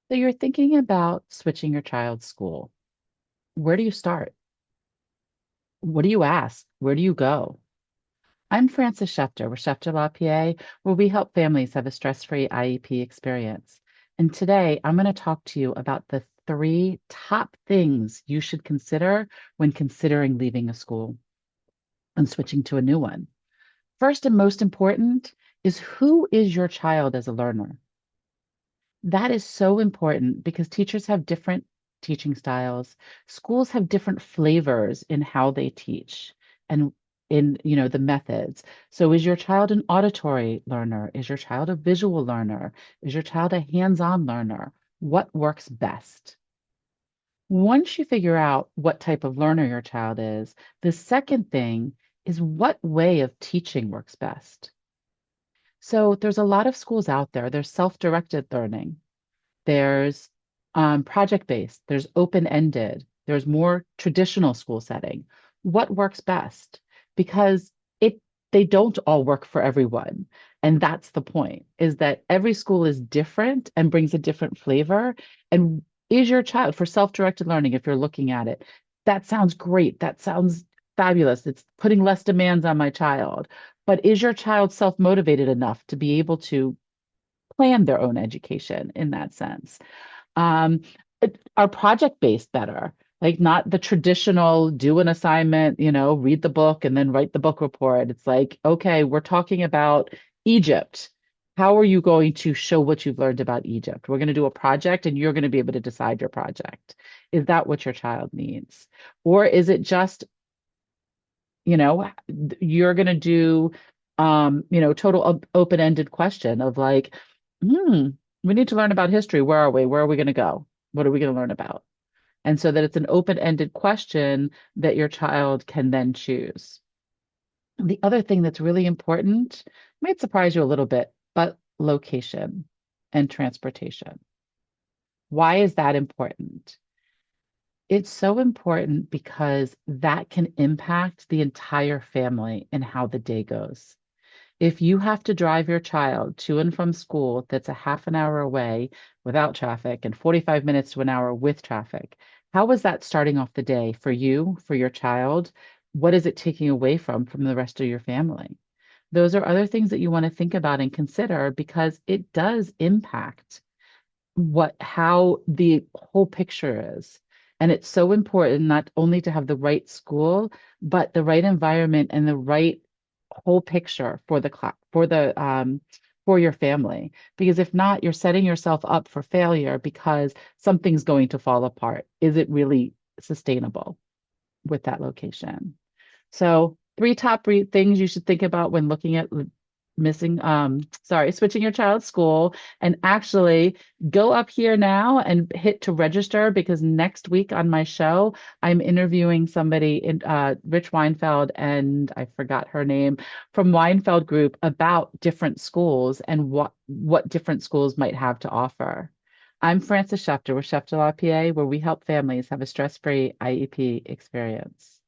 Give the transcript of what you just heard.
So you're thinking about switching your child's school. Where do you start? What do you ask? Where do you go? I'm Frances Shefter with Shefter Law PA, where we help families have a stress-free IEP experience. And today I'm going to talk to you about the three top things you should consider when considering leaving a school and switching to a new one. First and most important is who is your child as a learner? That is so important because teachers have different teaching styles. Schools have different flavors in how they teach and in, the methods. So is your child an auditory learner? Is your child a visual learner? Is your child a hands-on learner? What works best? Once you figure out what type of learner your child is, the second thing is what way of teaching works best. So there's a lot of schools out there. There's self-directed learning. There's project-based, there's open-ended, there's more traditional school setting. What works best? Because it they don't all work for everyone. And that's the point, is that every school is different and brings a different flavor. And is your child for self-directed learning, if you're looking at it, that sounds great. That sounds fabulous. It's putting less demands on my child. But is your child self-motivated enough to be able to plan their own education in that sense? Um, are project based better? Like not the traditional do an assignment, read the book and then write the book report. It's like, okay, we're talking about Egypt. How are you going to show what you've learned about Egypt? We're going to do a project and you're going to be able to decide your project. Is that what your child needs? Or is it just, you're going to do, total open-ended question of like, hmm, we need to learn about history. Where are we? Where are we going to go? What are we going to learn about? And so that it's an open-ended question that your child can then choose. The other thing that's really important might surprise you a little bit, but location and transportation. Why is that important? It's so important because that can impact the entire family and how the day goes. If you have to drive your child to and from school that's a half an hour away without traffic and 45 minutes to an hour with traffic, how is that starting off the day for you, for your child? What is it taking away from the rest of your family? Those are other things that you want to think about and consider because it does impact how the whole picture is. And it's so important not only to have the right school, but the right environment and the right whole picture for the class for your family. Because if not, you're setting yourself up for failure because something's going to fall apart. Is it really sustainable with that location? So, three top things you should think about when looking at switching your child's school. And actually, go up here now and hit to register because next week on my show, I'm interviewing somebody in Rich Weinfeld and I forgot her name from Weinfeld Group about different schools and what different schools might have to offer. I'm Frances Schefter with Schefter Law PA, where we help families have a stress-free IEP experience.